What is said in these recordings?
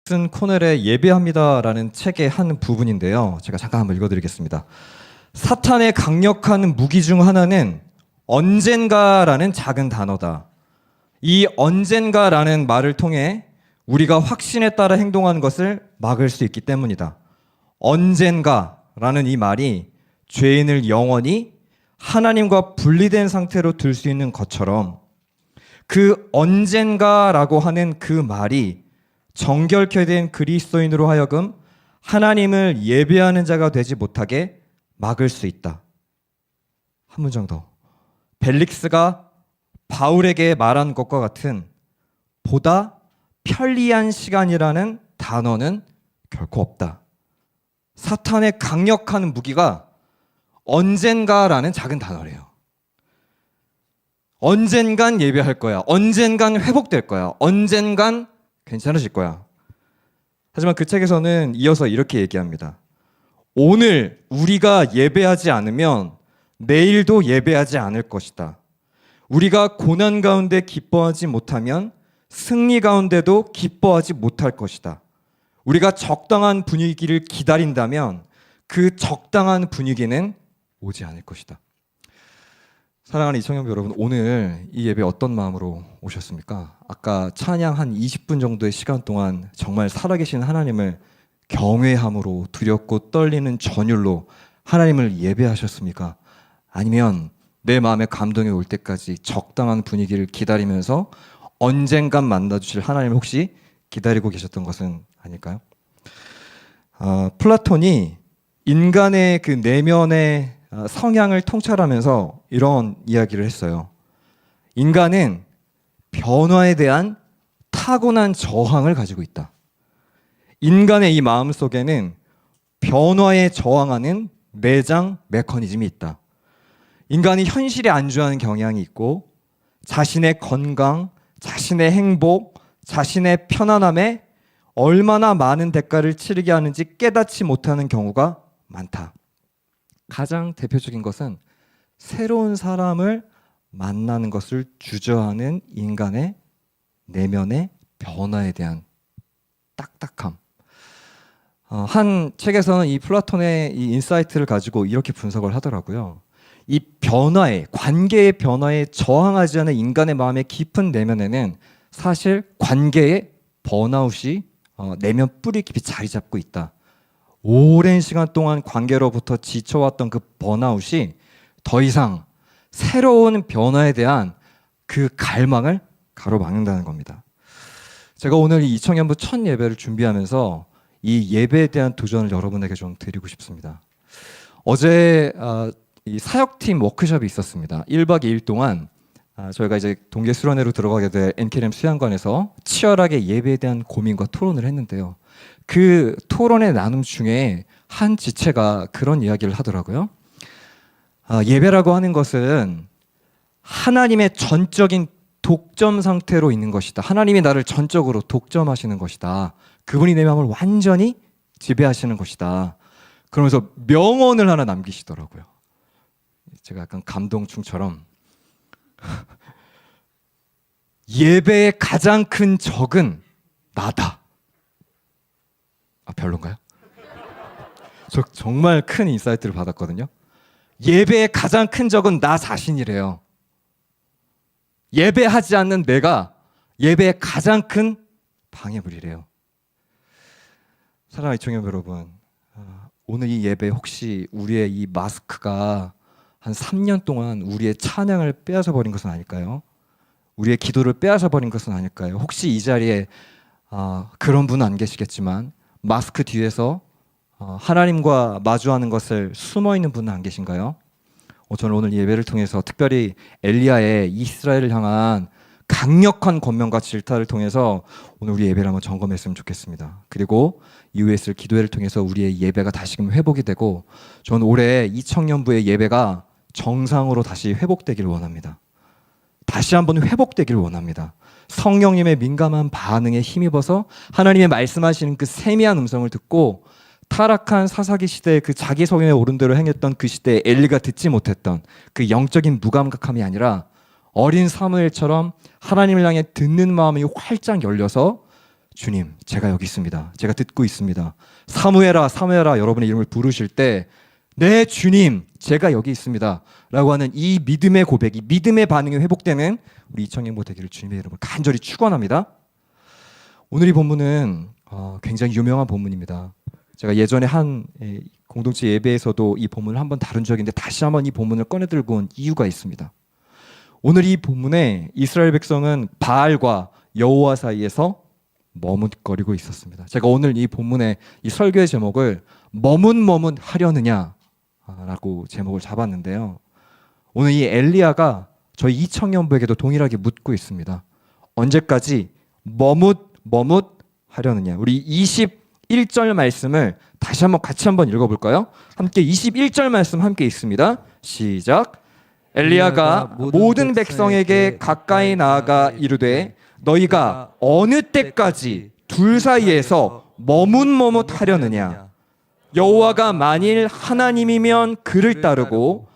쓴 코넬의 예배합니다라는 책의 한 부분인데요. 제가 잠깐 한번 읽어드리겠습니다. 사탄의 강력한 무기 중 하나는 언젠가라는 작은 단어다. 이 언젠가라는 말을 통해 우리가 확신에 따라 행동하는 것을 막을 수 있기 때문이다. 언젠가라는 이 말이 죄인을 영원히 하나님과 분리된 상태로 둘 수 있는 것처럼 그 언젠가라고 하는 그 말이 정결케 된 그리스도인으로 하여금 하나님을 예배하는 자가 되지 못하게 막을 수 있다. 한 문장 더. 벨릭스가 바울에게 말한 것과 같은 보다 편리한 시간이라는 단어는 결코 없다. 사탄의 강력한 무기가 언젠가라는 작은 단어래요. 언젠간 예배할 거야. 언젠간 회복될 거야. 언젠간 괜찮아질 거야. 하지만 그 책에서는 이어서 이렇게 얘기합니다. 오늘 우리가 예배하지 않으면 내일도 예배하지 않을 것이다. 우리가 고난 가운데 기뻐하지 못하면 승리 가운데도 기뻐하지 못할 것이다. 우리가 적당한 분위기를 기다린다면 그 적당한 분위기는 오지 않을 것이다. 사랑하는 이청년 여러분, 오늘 이 예배 어떤 마음으로 오셨습니까? 아까 찬양 한 20분 정도의 시간 동안 정말 살아계신 하나님을 경외함으로 두렵고 떨리는 전율로 하나님을 예배하셨습니까? 아니면 내 마음에 감동이 올 때까지 적당한 분위기를 기다리면서 언젠간 만나주실 하나님을 혹시 기다리고 계셨던 것은 아닐까요? 플라톤이 인간의 그 내면의 성향을 통찰하면서 이런 이야기를 했어요. 인간은 변화에 대한 타고난 저항을 가지고 있다. 인간의 이 마음 속에는 변화에 저항하는 내장 메커니즘이 있다. 인간이 현실에 안주하는 경향이 있고 자신의 건강, 자신의 행복, 자신의 편안함에 얼마나 많은 대가를 치르게 하는지 깨닫지 못하는 경우가 많다. 가장 대표적인 것은 새로운 사람을 만나는 것을 주저하는 인간의 내면의 변화에 대한 딱딱함. 한 책에서는 이 플라톤의 이 인사이트를 가지고 이렇게 분석을 하더라고요. 이 변화에, 관계의 변화에 저항하지 않은 인간의 마음의 깊은 내면에는 사실 관계의 번아웃이 내면 뿌리 깊이 자리 잡고 있다. 오랜 시간 동안 관계로부터 지쳐왔던 그 번아웃이 더 이상 새로운 변화에 대한 그 갈망을 가로막는다는 겁니다. 제가 오늘 이 이청년부 첫 예배를 준비하면서 이 예배에 대한 도전을 여러분에게 좀 드리고 싶습니다. 어제 이 사역팀 워크숍이 있었습니다. 1박 2일 동안 저희가 이제 동계 수련회로 들어가게 될 NKM 수양관에서 치열하게 예배에 대한 고민과 토론을 했는데요. 그 토론의 나눔 중에 한 지체가 그런 이야기를 하더라고요. 예배라고 하는 것은 하나님의 전적인 독점 상태로 있는 것이다. 하나님이 나를 전적으로 독점하시는 것이다. 그분이 내 마음을 완전히 지배하시는 것이다. 그러면서 명언을 하나 남기시더라고요. 제가 약간 감동충처럼 예배의 가장 큰 적은 나다. 별론가요? 저 정말 큰 인사이트를 받았거든요. 예배의 가장 큰 적은 나 자신이래요. 예배하지 않는 내가 예배의 가장 큰 방해물이래요. 사랑하는 이청년 여러분, 오늘 이 예배 혹시 우리의 이 마스크가 한 3년 동안 우리의 찬양을 빼앗아 버린 것은 아닐까요? 우리의 기도를 빼앗아 버린 것은 아닐까요? 혹시 이 자리에 그런 분은 안 계시겠지만 마스크 뒤에서 하나님과 마주하는 것을 숨어있는 분은 안 계신가요? 저는 오늘 예배를 통해서 특별히 엘리야의 이스라엘을 향한 강력한 권면과 질타를 통해서 오늘 우리 예배를 한번 점검했으면 좋겠습니다. 그리고 이후에 있을 기도회를 통해서 우리의 예배가 다시금 회복이 되고 저는 올해 이청년부의 예배가 정상으로 다시 회복되기를 원합니다. 다시 한번 회복되기를 원합니다. 성령님의 민감한 반응에 힘입어서 하나님의 말씀하시는 그 세미한 음성을 듣고 타락한 사사기 시대의 그 자기 성향에 오른 대로 행했던 그 시대에 엘리가 듣지 못했던 그 영적인 무감각함이 아니라 어린 사무엘처럼 하나님을 향해 듣는 마음이 활짝 열려서 주님, 제가 여기 있습니다. 제가 듣고 있습니다. 사무엘아, 사무엘아 여러분의 이름을 부르실 때 네 주님, 제가 여기 있습니다 라고 하는 이 믿음의 고백, 이 믿음의 반응이 회복되는 우리 이청행보 되기를 주님의 이름으로 간절히 축원합니다. 오늘 이 본문은 굉장히 유명한 본문입니다. 제가 예전에 한 공동체 예배에서도 이 본문을 한번 다룬 적이 있는데 다시 한번 이 본문을 꺼내 들고 온 이유가 있습니다. 오늘 이 본문에 이스라엘 백성은 바알과 여호와 사이에서 머뭇거리고 있었습니다. 제가 오늘 이 본문의 이 설교의 제목을 머뭇하려느냐 라고 제목을 잡았는데요. 오늘 이 엘리야가 저희 이청년부에게도 동일하게 묻고 있습니다. 언제까지 머뭇하려느냐. 우리 21절 말씀을 다시 한번 같이 한번 읽어볼까요? 함께 21절 말씀 함께 읽습니다. 시작. 엘리야가 모든 백성에게 가까이 나아가 이르되 너희가 어느 때까지 둘 사이에서 머뭇하려느냐. 여호와가 만일 하나님이면 그를 따르고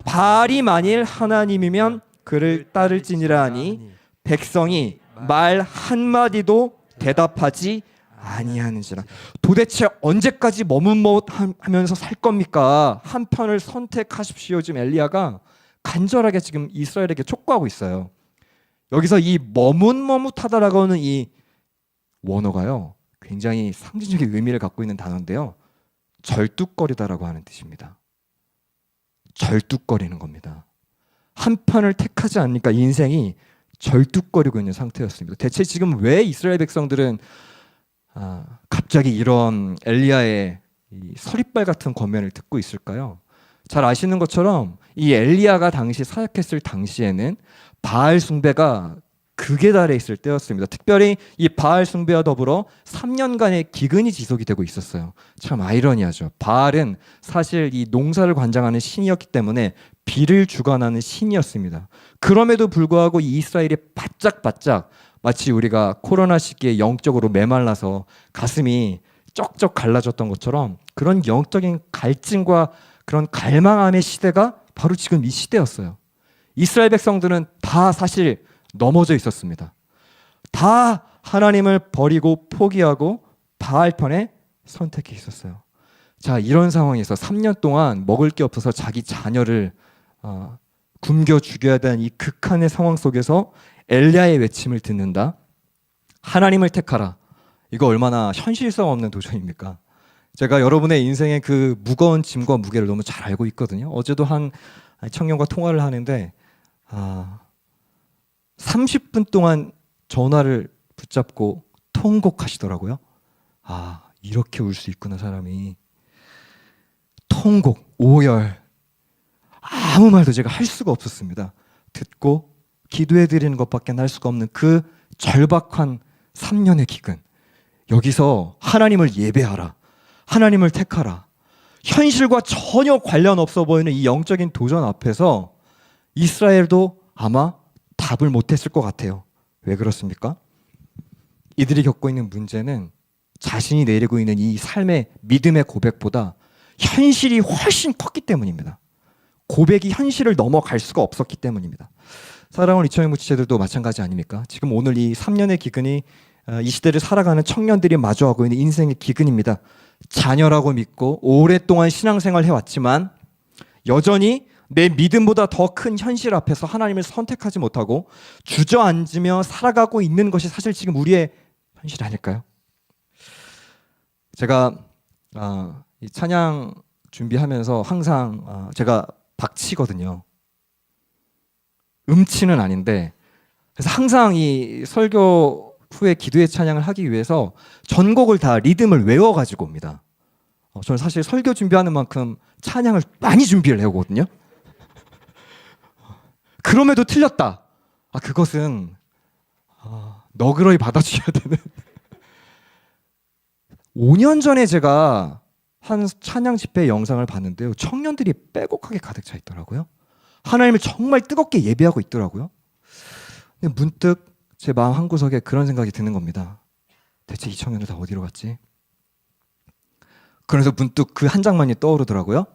바알이 만일 하나님이면 그를 따를지니라 하니 백성이 말 한마디도 대답하지 아니하는지라. 도대체 언제까지 머뭇하면서 살 겁니까? 한 편을 선택하십시오. 지금 엘리야가 간절하게 지금 이스라엘에게 촉구하고 있어요. 여기서 이 머뭇하다라고 하는 이 원어가요, 굉장히 상징적인 의미를 갖고 있는 단어인데요. 절뚝거리다라고 하는 뜻입니다. 절뚝거리는 겁니다. 한 편을 택하지 않으니까 인생이 절뚝거리고 있는 상태였습니다. 대체 지금 왜 이스라엘 백성들은 갑자기 이런 엘리야의 이 서리빨 같은 권면을 듣고 있을까요? 잘 아시는 것처럼 이 엘리야가 당시 사역했을 당시에는 바알 숭배가 극에 달해 있을 때였습니다. 특별히 이 바알 숭배와 더불어 3년간의 기근이 지속이 되고 있었어요. 참 아이러니하죠. 바알은 사실 이 농사를 관장하는 신이었기 때문에 비를 주관하는 신이었습니다. 그럼에도 불구하고 이 이스라엘이 바짝바짝 마치 우리가 코로나 시기에 영적으로 메말라서 가슴이 쩍쩍 갈라졌던 것처럼 그런 영적인 갈증과 그런 갈망함의 시대가 바로 지금 이 시대였어요. 이스라엘 백성들은 다 사실 넘어져 있었습니다. 다 하나님을 버리고 포기하고 바알 편에 선택해 있었어요. 자, 이런 상황에서 3년 동안 먹을 게 없어서 자기 자녀를 굶겨 죽여야 되는 이 극한의 상황 속에서 엘리야의 외침을 듣는다. 하나님을 택하라. 이거 얼마나 현실성 없는 도전입니까? 제가 여러분의 인생의 그 무거운 짐과 무게를 너무 잘 알고 있거든요. 어제도 한 청년과 통화를 하는데 30분 동안 전화를 붙잡고 통곡하시더라고요. 이렇게 울 수 있구나 사람이. 통곡, 오열. 아무 말도 제가 할 수가 없었습니다. 듣고 기도해드리는 것밖에 할 수가 없는 그 절박한 3년의 기근. 여기서 하나님을 예배하라. 하나님을 택하라. 현실과 전혀 관련 없어 보이는 이 영적인 도전 앞에서 이스라엘도 아마 답을 못했을 것 같아요. 왜 그렇습니까? 이들이 겪고 있는 문제는 자신이 내리고 있는 이 삶의 믿음의 고백보다 현실이 훨씬 컸기 때문입니다. 고백이 현실을 넘어갈 수가 없었기 때문입니다. 사랑하는 이청행 무지체들도 마찬가지 아닙니까? 지금 오늘 이 3년의 기근이 이 시대를 살아가는 청년들이 마주하고 있는 인생의 기근입니다. 자녀라고 믿고 오랫동안 신앙생활을 해왔지만 여전히 내 믿음보다 더 큰 현실 앞에서 하나님을 선택하지 못하고 주저앉으며 살아가고 있는 것이 사실 지금 우리의 현실 아닐까요? 제가 이 찬양 준비하면서 항상 제가 박치거든요. 음치는 아닌데 그래서 항상 이 설교 후에 기도의 찬양을 하기 위해서 전곡을 다 리듬을 외워가지고 옵니다. 저는 사실 설교 준비하는 만큼 찬양을 많이 준비를 해오거든요. 그럼에도 틀렸다. 그것은 너그러이 받아주셔야 되는. 5년 전에 제가 한 찬양 집회 영상을 봤는데요. 청년들이 빼곡하게 가득 차 있더라고요. 하나님을 정말 뜨겁게 예배하고 있더라고요. 근데 문득 제 마음 한구석에 그런 생각이 드는 겁니다. 대체 이 청년들 다 어디로 갔지? 그래서 문득 그 한 장면이 떠오르더라고요.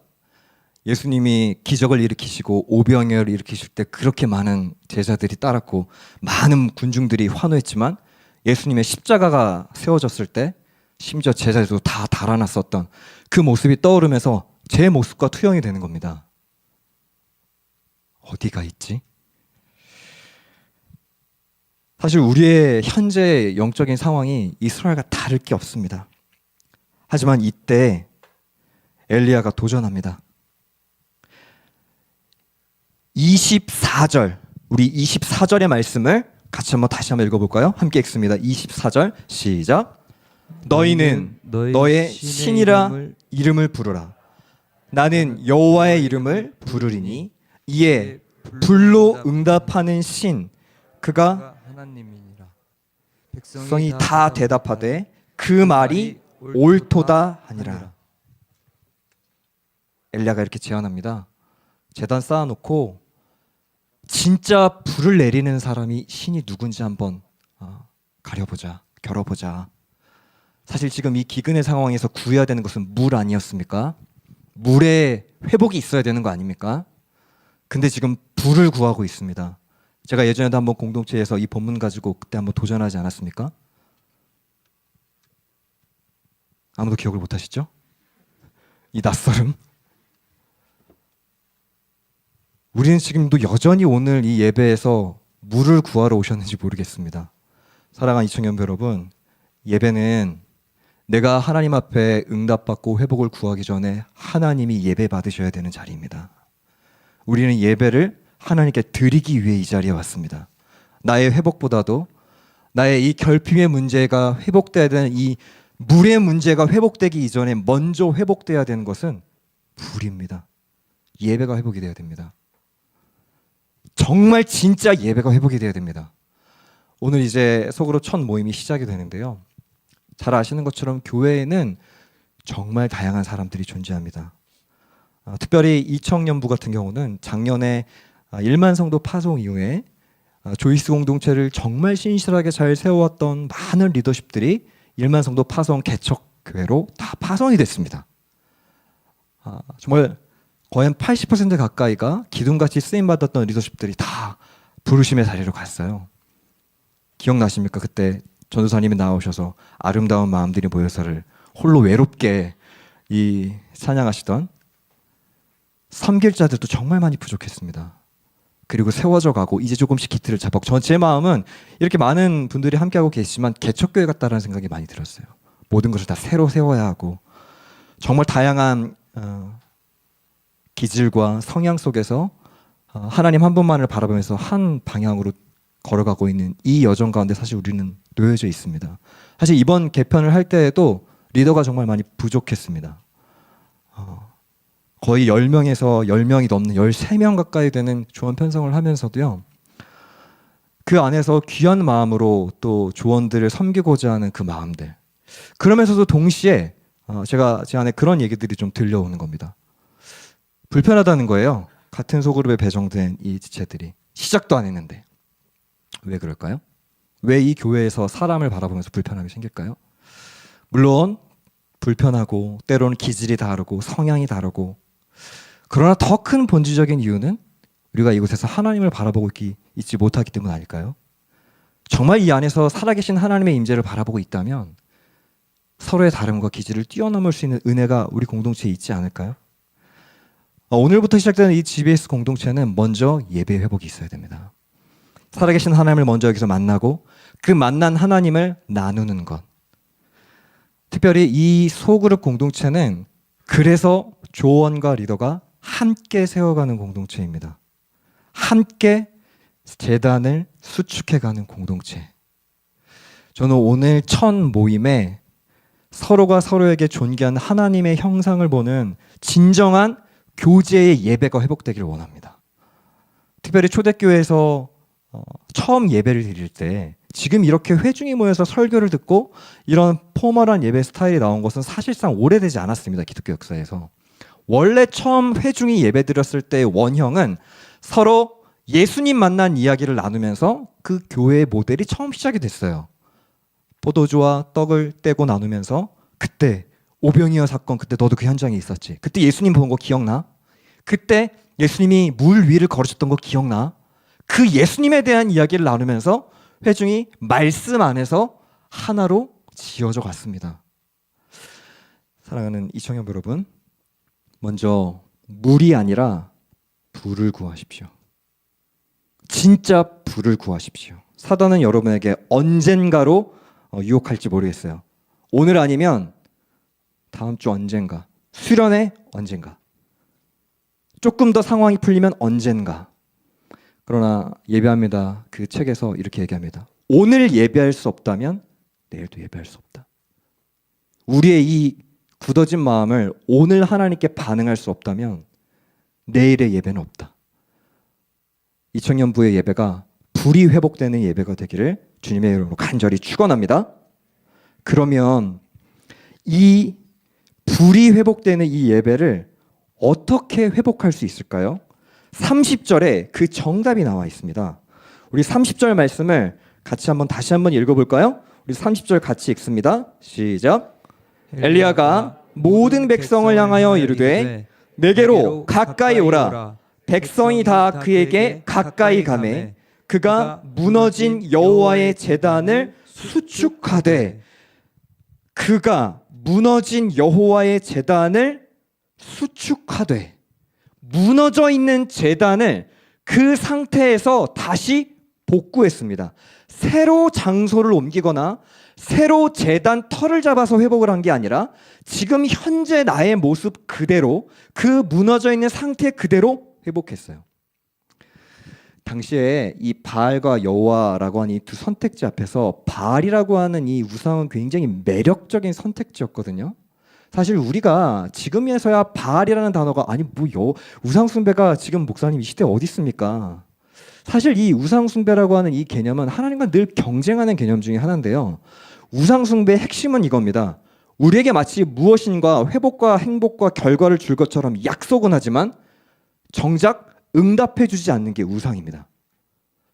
예수님이 기적을 일으키시고 오병이어를 일으키실 때 그렇게 많은 제자들이 따랐고 많은 군중들이 환호했지만 예수님의 십자가가 세워졌을 때 심지어 제자들도 다 달아났었던 그 모습이 떠오르면서 제 모습과 투영이 되는 겁니다. 어디가 있지? 사실 우리의 현재 영적인 상황이 이스라엘과 다를 게 없습니다. 하지만 이때 엘리야가 도전합니다. 24절, 우리 24절의 말씀을 같이 다시 한번 읽어볼까요? 함께 읽습니다. 24절 시작. 너희는 너의 신이라 이름을 부르라. 나는 여호와의 이름을 부르리니 이에 불로 응답하는 신 그가 하나님이니라. 백성이 다 대답하되 그 말이 옳도다 하니라. 엘리야가 이렇게 제안합니다. 제단 쌓아놓고 진짜 불을 내리는 사람이 신이 누군지 한번 가려보자, 겨뤄보자. 사실 지금 이 기근의 상황에서 구해야 되는 것은 물 아니었습니까? 물에 회복이 있어야 되는 거 아닙니까? 근데 지금 불을 구하고 있습니다. 제가 예전에도 한번 공동체에서 이 본문 가지고 그때 한번 도전하지 않았습니까? 아무도 기억을 못 하시죠? 이 낯설음. 우리는 지금도 여전히 오늘 이 예배에서 물을 구하러 오셨는지 모르겠습니다. 사랑하는 이청년 여러분, 예배는 내가 하나님 앞에 응답받고 회복을 구하기 전에 하나님이 예배 받으셔야 되는 자리입니다. 우리는 예배를 하나님께 드리기 위해 이 자리에 왔습니다. 나의 회복보다도 나의 이 결핍의 문제가 회복돼야 되는 이 물의 문제가 회복되기 이전에 먼저 회복돼야 되는 것은 불입니다. 예배가 회복이 돼야 됩니다. 정말 진짜 예배가 회복이 돼야 됩니다. 오늘 이제 속으로 첫 모임이 시작이 되는데요. 잘 아시는 것처럼 교회에는 정말 다양한 사람들이 존재합니다. 특별히 이청년부 같은 경우는 작년에 1만 성도 파송 이후에 조이스 공동체를 정말 신실하게 잘 세워왔던 많은 리더십들이 1만 성도 파송 개척교회로 다 파송이 됐습니다. 정말 거의 한 80% 가까이가 기둥같이 쓰임받았던 리더십들이 다 부르심의 자리로 갔어요. 기억나십니까? 그때 전도사님이 나오셔서 아름다운 마음들이 모여서를 홀로 외롭게 이 찬양하시던 섬길 자들도 정말 많이 부족했습니다. 그리고 세워져 가고 이제 조금씩 기틀을 잡았고 제 마음은 이렇게 많은 분들이 함께하고 계시지만 개척교회 같다라는 생각이 많이 들었어요. 모든 것을 다 새로 세워야 하고 정말 다양한 기질과 성향 속에서 하나님 한 분만을 바라보면서 한 방향으로 걸어가고 있는 이 여정 가운데 사실 우리는 놓여져 있습니다. 사실 이번 개편을 할 때에도 리더가 정말 많이 부족했습니다. 거의 10명에서 10명이 넘는 13명 가까이 되는 조언 편성을 하면서도요. 그 안에서 귀한 마음으로 또 조언들을 섬기고자 하는 그 마음들. 그러면서도 동시에 제가 제 안에 그런 얘기들이 좀 들려오는 겁니다. 불편하다는 거예요. 같은 소그룹에 배정된 이 지체들이. 시작도 안 했는데. 왜 그럴까요? 왜 이 교회에서 사람을 바라보면서 불편함이 생길까요? 물론 불편하고 때로는 기질이 다르고 성향이 다르고 그러나 더 큰 본질적인 이유는 우리가 이곳에서 하나님을 바라보고 있지 못하기 때문 아닐까요? 정말 이 안에서 살아계신 하나님의 임재를 바라보고 있다면 서로의 다름과 기질을 뛰어넘을 수 있는 은혜가 우리 공동체에 있지 않을까요? 오늘부터 시작되는 이 GBS 공동체는 먼저 예배 회복이 있어야 됩니다. 살아계신 하나님을 먼저 여기서 만나고 그 만난 하나님을 나누는 것. 특별히 이 소그룹 공동체는 그래서 조원과 리더가 함께 세워가는 공동체입니다. 함께 재단을 수축해가는 공동체. 저는 오늘 첫 모임에 서로가 서로에게 존귀한 하나님의 형상을 보는 진정한 교제의 예배가 회복되기를 원합니다. 특별히 초대교회에서 처음 예배를 드릴 때 지금 이렇게 회중이 모여서 설교를 듣고 이런 포멀한 예배 스타일이 나온 것은 사실상 오래되지 않았습니다. 기독교 역사에서. 원래 처음 회중이 예배 드렸을 때의 원형은 서로 예수님 만난 이야기를 나누면서 그 교회의 모델이 처음 시작이 됐어요. 포도주와 떡을 떼고 나누면서 그때 오병이어 사건 그때 너도 그 현장에 있었지. 그때 예수님 본 거 기억나? 그때 예수님이 물 위를 걸으셨던 거 기억나? 그 예수님에 대한 이야기를 나누면서 회중이 말씀 안에서 하나로 지어져 갔습니다. 사랑하는 이청년 여러분, 먼저 물이 아니라 불을 구하십시오. 진짜 불을 구하십시오. 사단은 여러분에게 언젠가로 유혹할지 모르겠어요. 오늘 아니면 다음 주 언젠가, 수련회 언젠가, 조금 더 상황이 풀리면 언젠가. 그러나 예배합니다. 그 책에서 이렇게 얘기합니다. 오늘 예배할 수 없다면 내일도 예배할 수 없다. 우리의 이 굳어진 마음을 오늘 하나님께 반응할 수 없다면 내일의 예배는 없다. 이청년부의 예배가 불이 회복되는 예배가 되기를 주님의 이름으로 간절히 축원합니다. 그러면 이 불이 회복되는 이 예배를 어떻게 회복할 수 있을까요? 30절에 그 정답이 나와 있습니다. 우리 30절 말씀을 같이 다시 한번 읽어볼까요? 우리 30절 같이 읽습니다. 시작. 엘리야가 모든 백성을 향하여 이르되 내게로 가까이 오라. 백성이 다 그에게 가까이 가매 그가 무너진 여호와의 제단을 수축하되, 그가 무너진 여호와의 제단을 수축하되, 무너져 있는 제단을 그 상태에서 다시 복구했습니다. 새로 장소를 옮기거나 새로 제단 털을 잡아서 회복을 한 게 아니라 지금 현재 나의 모습 그대로, 그 무너져 있는 상태 그대로 회복했어요. 당시에 이 바알과 여호와라고 하는 이 두 선택지 앞에서 바알이라고 하는 이 우상은 굉장히 매력적인 선택지였거든요. 사실 우리가 지금에서야 바알이라는 단어가 우상 숭배가 지금 목사님 이 시대에 어디 있습니까? 사실 이 우상 숭배라고 하는 이 개념은 하나님과 늘 경쟁하는 개념 중에 하나인데요. 우상 숭배의 핵심은 이겁니다. 우리에게 마치 무엇인가 회복과 행복과 결과를 줄 것처럼 약속은 하지만 정작 응답해 주지 않는 게 우상입니다.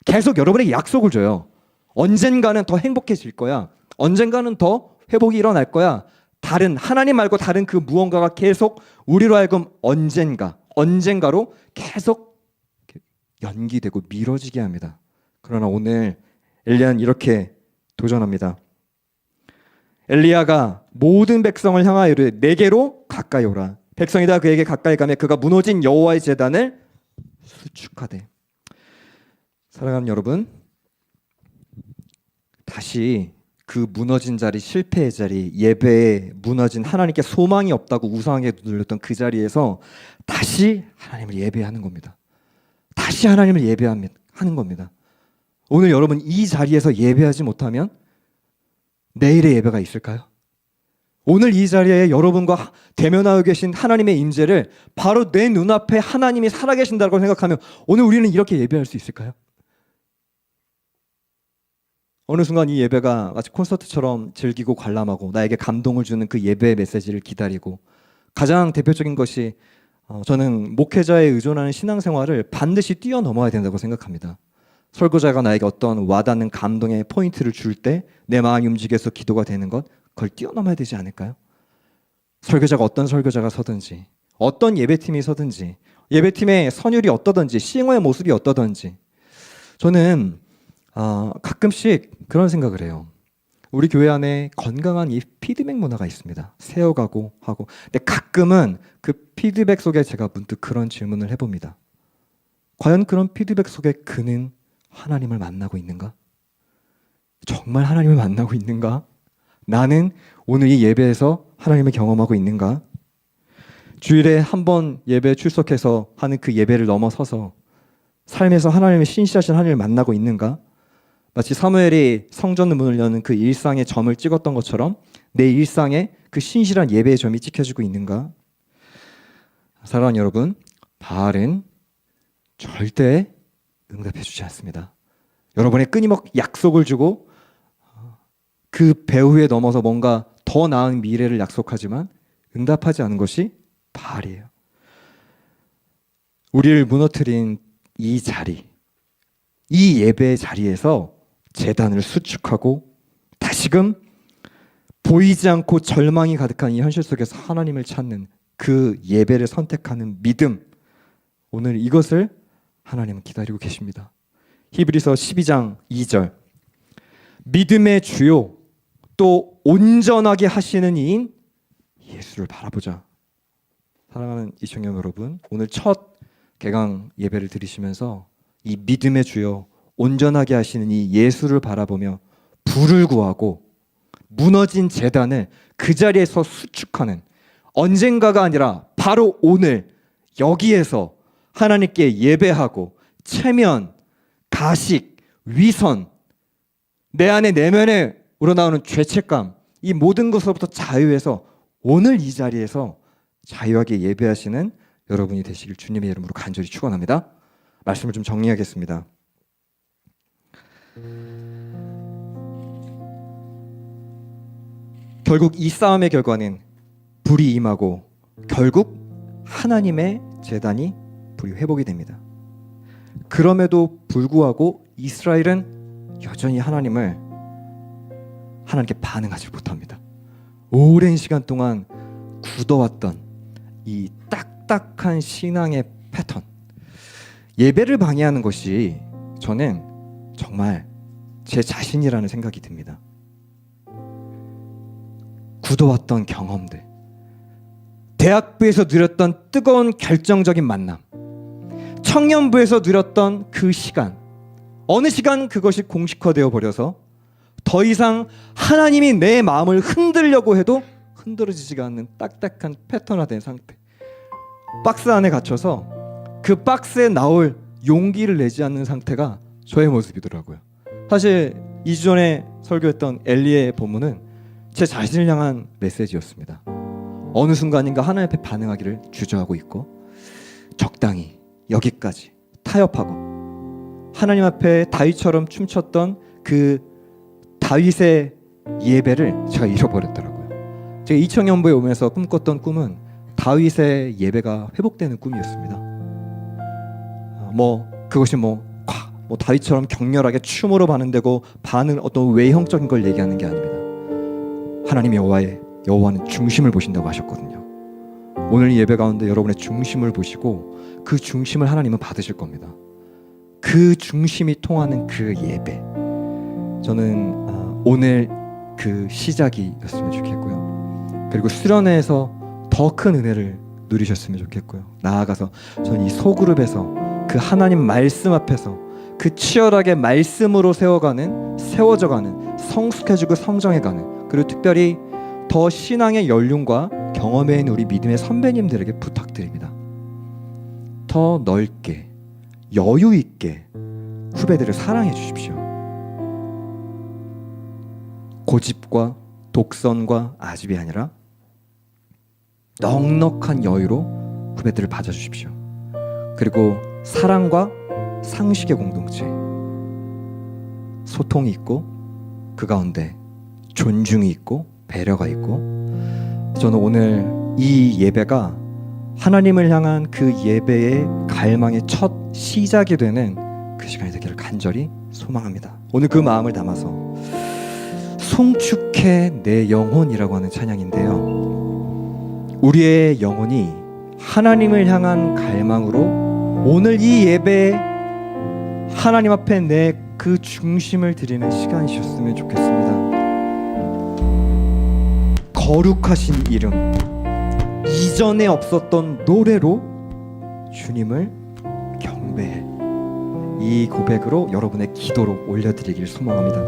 계속 여러분에게 약속을 줘요. 언젠가는 더 행복해질 거야. 언젠가는 더 회복이 일어날 거야. 하나님 말고 다른 그 무언가가 계속 우리로 하여금 언젠가로 계속 연기되고 미뤄지게 합니다. 그러나 오늘 엘리야는 이렇게 도전합니다. 엘리야가 모든 백성을 향하여 이르되 내게로 가까이 오라. 백성이 다 그에게 가까이 가며 그가 무너진 여호와의 제단을 수축하되. 사랑하는 여러분, 다시 그 무너진 자리, 실패의 자리, 예배에 무너진 하나님께 소망이 없다고 우상에게 눌렸던 그 자리에서 다시 하나님을 예배하는 겁니다. 다시 하나님을 예배하는 겁니다. 오늘 여러분 이 자리에서 예배하지 못하면 내일의 예배가 있을까요? 오늘 이 자리에 여러분과 대면하고 계신 하나님의 임재를 바로 내 눈앞에 하나님이 살아계신다고 생각하면 오늘 우리는 이렇게 예배할 수 있을까요? 어느 순간 이 예배가 마치 콘서트처럼 즐기고 관람하고 나에게 감동을 주는 그 예배의 메시지를 기다리고, 가장 대표적인 것이 저는 목회자에 의존하는 신앙생활을 반드시 뛰어넘어야 된다고 생각합니다. 설교자가 나에게 어떤 와닿는 감동의 포인트를 줄 때 내 마음이 움직여서 기도가 되는 것, 그걸 뛰어넘어야 되지 않을까요? 설교자가 어떤 설교자가 서든지, 어떤 예배팀이 서든지, 예배팀의 선율이 어떠든지, 시행어의 모습이 어떠든지, 저는 가끔씩 그런 생각을 해요. 우리 교회 안에 건강한 이 피드백 문화가 있습니다. 세워가고 하고. 근데 가끔은 그 피드백 속에 제가 문득 그런 질문을 해봅니다. 과연 그런 피드백 속에 그는 하나님을 만나고 있는가? 정말 하나님을 만나고 있는가? 나는 오늘 이 예배에서 하나님을 경험하고 있는가? 주일에 한 번 예배에 출석해서 하는 그 예배를 넘어서서 삶에서 하나님의 신실하신 하나님을 만나고 있는가? 마치 사무엘이 성전 문을 여는 그 일상의 점을 찍었던 것처럼 내 일상에 그 신실한 예배의 점이 찍혀지고 있는가? 사랑하는 여러분, 바알은 절대 응답해 주지 않습니다. 여러분의 끊임없이 약속을 주고 그 배후에 넘어서 뭔가 더 나은 미래를 약속하지만 응답하지 않은 것이 바알이에요. 우리를 무너뜨린 이 자리, 이 예배의 자리에서 제단을 수축하고 다시금 보이지 않고 절망이 가득한 이 현실 속에서 하나님을 찾는 그 예배를 선택하는 믿음, 오늘 이것을 하나님은 기다리고 계십니다. 히브리서 12장 2절, 믿음의 주요 또 온전하게 하시는 이인 예수를 바라보자. 사랑하는 이청년 여러분, 오늘 첫 개강 예배를 드리시면서 이 믿음의 주여 온전하게 하시는 이 예수를 바라보며 불을 구하고 무너진 제단을 그 자리에서 수축하는, 언젠가가 아니라 바로 오늘 여기에서 하나님께 예배하고 체면, 가식, 위선, 내 안에 내면에 우러나오는 죄책감, 이 모든 것으로부터 자유해서 오늘 이 자리에서 자유하게 예배하시는 여러분이 되시길 주님의 이름으로 간절히 축원합니다. 말씀을 좀 정리하겠습니다. 결국 이 싸움의 결과는 불이 임하고 결국 하나님의 제단이 불이 회복이 됩니다. 그럼에도 불구하고 이스라엘은 여전히 하나님께 반응하지 못합니다. 오랜 시간 동안 굳어왔던 이 딱딱한 신앙의 패턴, 예배를 방해하는 것이 저는 정말 제 자신이라는 생각이 듭니다. 굳어왔던 경험들, 대학부에서 누렸던 뜨거운 결정적인 만남, 청년부에서 누렸던 그 시간, 어느 시간 그것이 공식화되어 버려서 더 이상 하나님이 내 마음을 흔들려고 해도 흔들어지지가 않는 딱딱한 패턴화된 상태, 박스 안에 갇혀서 그 박스에 나올 용기를 내지 않는 상태가 저의 모습이더라고요. 사실 2주 전에 설교했던 엘리의 본문은 제 자신을 향한 메시지였습니다. 어느 순간인가 하나님 앞에 반응하기를 주저하고 있고 적당히 여기까지 타협하고 하나님 앞에 다윗처럼 춤췄던 그 다윗의 예배를 제가 잃어버렸더라고요. 제가 이청년부에 오면서 꿈꿨던 꿈은 다윗의 예배가 회복되는 꿈이었습니다. 그것이 다윗처럼 격렬하게 춤으로 반응되고 어떤 외형적인 걸 얘기하는 게 아닙니다. 하나님 여호와는 중심을 보신다고 하셨거든요. 오늘 이 예배 가운데 여러분의 중심을 보시고 그 중심을 하나님은 받으실 겁니다. 그 중심이 통하는 그 예배, 저는 오늘 그 시작이었으면 좋겠고요. 그리고 수련회에서 더 큰 은혜를 누리셨으면 좋겠고요. 나아가서 저는 이 소그룹에서 그 하나님 말씀 앞에서 그 치열하게 말씀으로 세워져가는, 성숙해지고 성장해가는, 그리고 특별히 더 신앙의 연륜과 경험에 있는 우리 믿음의 선배님들에게 부탁드립니다. 더 넓게, 여유 있게 후배들을 사랑해 주십시오. 고집과 독선과 아집이 아니라 넉넉한 여유로 후배들을 봐주십시오. 그리고 사랑과 상식의 공동체, 소통이 있고 그 가운데 존중이 있고 배려가 있고, 저는 오늘 이 예배가 하나님을 향한 그 예배의 갈망의 첫 시작이 되는 그 시간이 되기를 간절히 소망합니다. 오늘 그 마음을 담아서 송축해 내 영혼이라고 하는 찬양인데요, 우리의 영혼이 하나님을 향한 갈망으로 오늘 이 예배에 하나님 앞에 내 그 중심을 드리는 시간이셨으면 좋겠습니다. 거룩하신 이름, 이전에 없었던 노래로 주님을 경배해, 이 고백으로 여러분의 기도로 올려드리길 소망합니다.